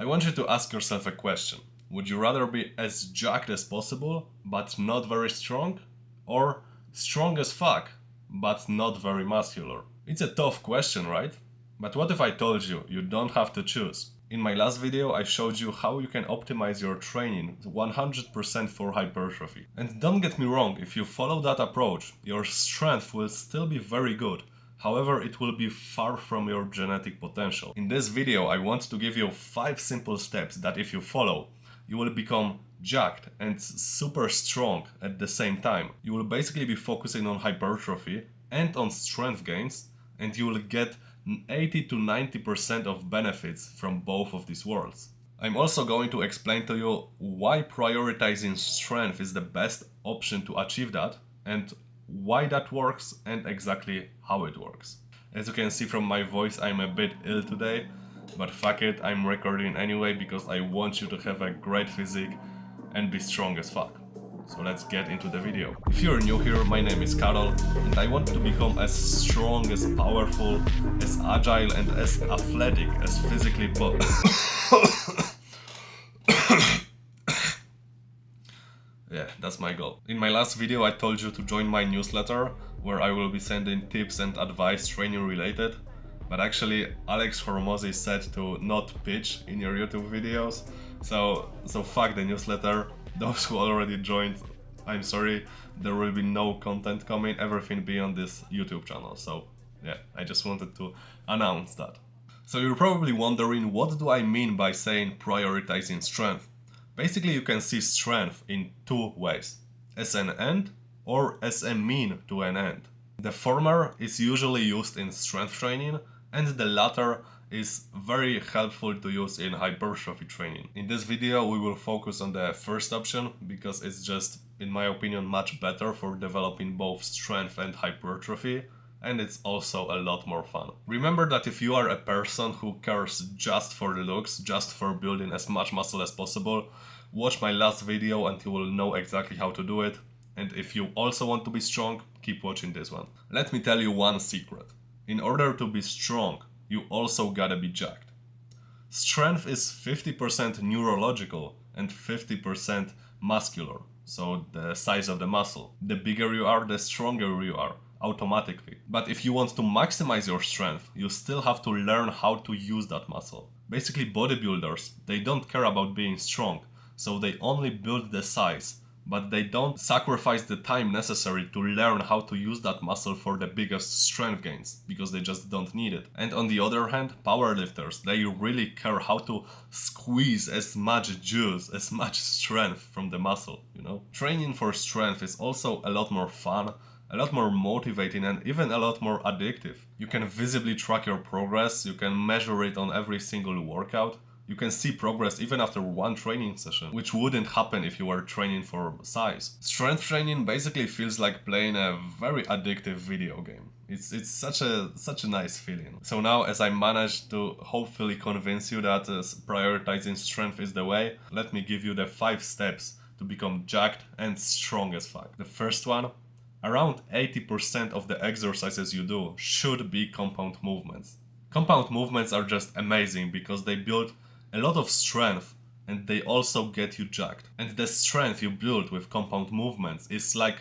I want you to ask yourself a question. Would you rather be as jacked as possible, but not very strong? Or strong as fuck, but not very muscular? It's a tough question, right? But what if I told you you don't have to choose? In my last video I showed you how you can optimize your training 100% for hypertrophy. And don't get me wrong, if you follow that approach, your strength will still be very good. However, it will be far from your genetic potential. In this video I want to give you 5 simple steps that if you follow, you will become jacked and super strong at the same time. You will basically be focusing on hypertrophy and on strength gains, and you will get 80 to 90% of benefits from both of these worlds. I'm also going to explain to you why prioritizing strength is the best option to achieve that, and why that works and exactly how it works. As you can see from my voice, I'm a bit ill today, but fuck it, I'm recording anyway because I want you to have a great physique and be strong as fuck. So let's get into the video. If you're new here, my name is Karol and I want to become as strong, as powerful, as agile and as athletic as physically Yeah, that's my goal. In my last video I told you to join my newsletter, where I will be sending tips and advice training related. But actually Alex Hormozy said to not pitch in your YouTube videos. So fuck the newsletter. Those who already joined, I'm sorry, there will be no content coming, everything be on this YouTube channel. So yeah, I just wanted to announce that. So you're probably wondering, what do I mean by saying prioritizing strength? Basically, you can see strength in 2 ways, as an end or as a mean to an end. The former is usually used in strength training, and the latter is very helpful to use in hypertrophy training. In this video we will focus on the first option because it's just, in my opinion, much better for developing both strength and hypertrophy, and it's also a lot more fun. Remember that if you are a person who cares just for the looks, just for building as much muscle as possible, watch my last video and you will know exactly how to do it. And if you also want to be strong, keep watching this one. Let me tell you one secret. In order to be strong, you also gotta be jacked. Strength is 50% neurological and 50% muscular, so the size of the muscle. The bigger you are, the stronger you are, automatically. But if you want to maximize your strength, you still have to learn how to use that muscle. Basically, bodybuilders, they don't care about being strong, so they only build the size, but they don't sacrifice the time necessary to learn how to use that muscle for the biggest strength gains, because they just don't need it. And on the other hand, powerlifters, they really care how to squeeze as much juice, as much strength from the muscle, you know? Training for strength is also a lot more fun, a lot more motivating, and even a lot more addictive. You can visibly track your progress, you can measure it on every single workout. You can see progress even after one training session, which wouldn't happen if you were training for size. Strength training basically feels like playing a very addictive video game. It's such a nice feeling. So now, as I managed to hopefully convince you that prioritizing strength is the way, let me give you the 5 steps to become jacked and strong as fuck. The first one, around 80% of the exercises you do should be compound movements. Compound movements are just amazing because they build a lot of strength and they also get you jacked. And the strength you build with compound movements is like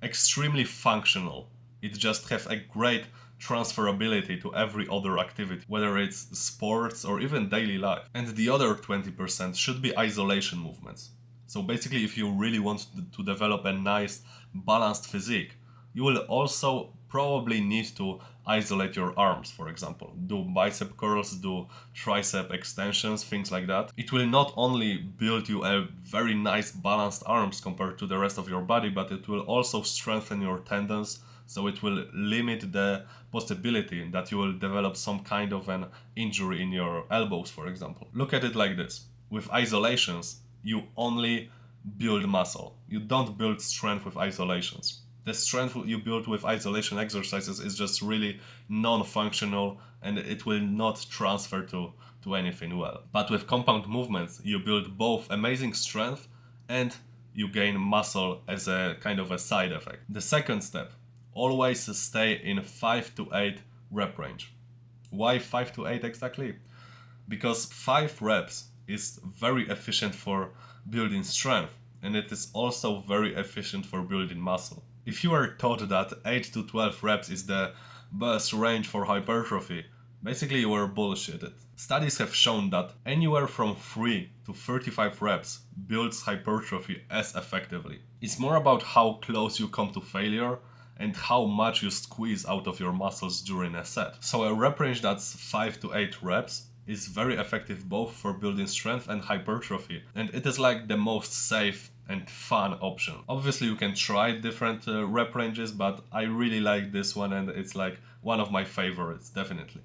extremely functional. It just has a great transferability to every other activity, whether it's sports or even daily life. And the other 20% should be isolation movements. So basically, if you really want to develop a nice balanced physique, you will also probably need to isolate your arms, for example. Do bicep curls, do tricep extensions, things like that. It will not only build you a very nice balanced arms compared to the rest of your body, but it will also strengthen your tendons, so it will limit the possibility that you will develop some kind of an injury in your elbows, for example. Look at it like this. With isolations, you only build muscle. You don't build strength with isolations. The strength you build with isolation exercises is just really non-functional and it will not transfer to anything well. But with compound movements, you build both amazing strength and you gain muscle as a kind of a side effect. The second step, always stay in 5 to 8 rep range. Why 5 to 8 exactly? Because 5 reps is very efficient for building strength, and it is also very efficient for building muscle. If you are taught that 8 to 12 reps is the best range for hypertrophy, basically you are bullshitted. Studies have shown that anywhere from 3 to 35 reps builds hypertrophy as effectively. It's more about how close you come to failure and how much you squeeze out of your muscles during a set. So a rep range that's 5 to 8 reps is very effective both for building strength and hypertrophy, and it is like the most safe and fun option. Obviously you can try different rep ranges, but I really like this one and it's like one of my favorites, definitely.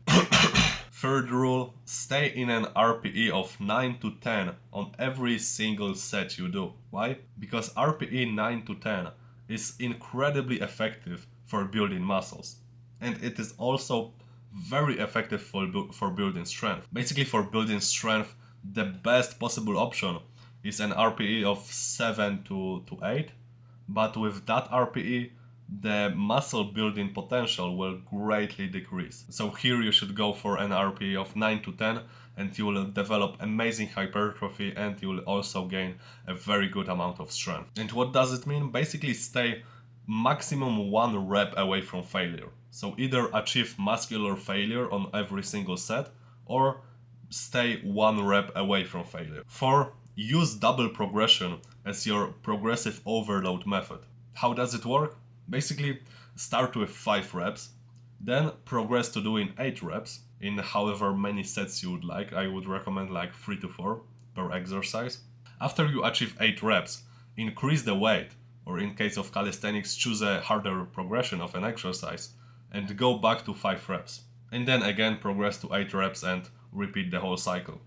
Third rule, stay in an RPE of 9 to 10 on every single set you do. Why? Because RPE 9 to 10 is incredibly effective for building muscles, and it is also very effective for building strength. Basically, for building strength, the best possible option is an RPE of 7 to 8, but with that RPE, the muscle building potential will greatly decrease. So here you should go for an RPE of 9 to 10 and you will develop amazing hypertrophy and you will also gain a very good amount of strength. And what does it mean? Basically stay maximum 1 rep away from failure. So either achieve muscular failure on every single set or stay 1 rep away from failure. 4. Use double progression as your progressive overload method. How does it work? Basically, start with 5 reps, then progress to doing 8 reps in however many sets you would like. I would recommend like 3 to 4 per exercise. After you achieve 8 reps, increase the weight, or in case of calisthenics, choose a harder progression of an exercise and go back to 5 reps. And then again progress to 8 reps and repeat the whole cycle.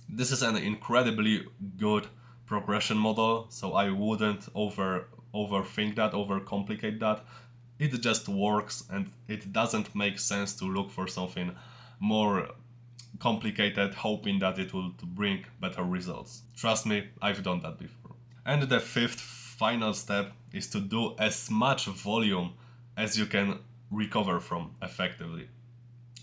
This is an incredibly good progression model, so I wouldn't overthink that, overcomplicate that. It just works and it doesn't make sense to look for something more complicated hoping that it will bring better results. Trust me, I've done that before. And the 5th final step is to do as much volume as you can recover from effectively.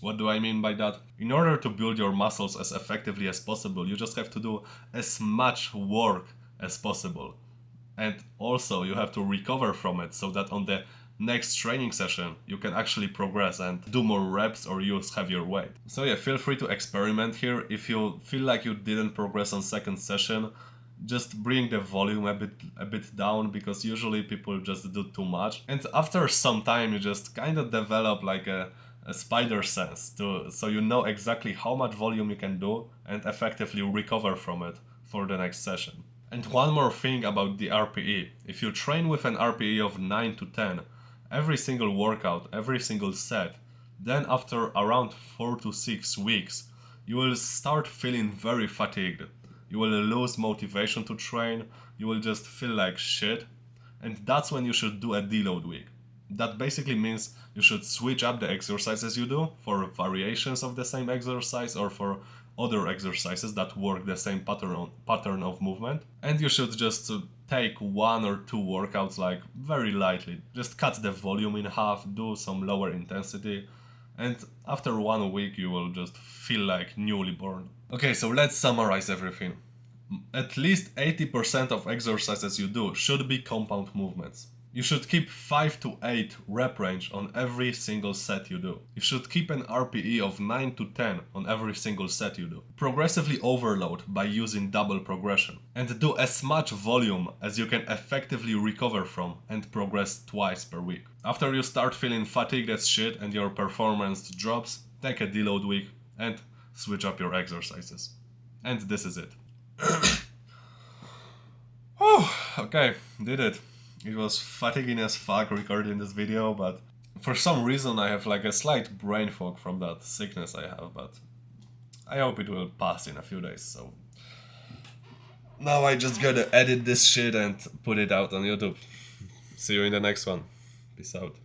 What do I mean by that? In order to build your muscles as effectively as possible, you just have to do as much work as possible. And also you have to recover from it so that on the next training session you can actually progress and do more reps or use heavier weight. So yeah, feel free to experiment here. If you feel like you didn't progress on second session, just bring the volume a bit down, because usually people just do too much. And after some time you just kind of develop like a spider sense so you know exactly how much volume you can do and effectively recover from it for the next session. And one more thing about the RPE. If you train with an RPE of 9 to 10, every single workout, every single set, then after around 4 to 6 weeks, you will start feeling very fatigued. You will lose motivation to train, you will just feel like shit, and that's when you should do a deload week. That basically means you should switch up the exercises you do for variations of the same exercise or for other exercises that work the same pattern of movement. And you should just take 1 or 2 workouts like very lightly. Just cut the volume in half, do some lower intensity, and after 1 week you will just feel like newly born. Okay, so let's summarize everything. At least 80% of exercises you do should be compound movements. You should keep 5 to 8 rep range on every single set you do. You should keep an RPE of 9 to 10 on every single set you do. Progressively overload by using double progression. And do as much volume as you can effectively recover from and progress twice per week. After you start feeling fatigued as shit and your performance drops, take a deload week and switch up your exercises. And this is it. Okay, did it. It was fatiguing as fuck recording this video, but for some reason I have like a slight brain fog from that sickness I have, but I hope it will pass in a few days, so now I just gotta edit this shit and put it out on YouTube. See you in the next one. Peace out.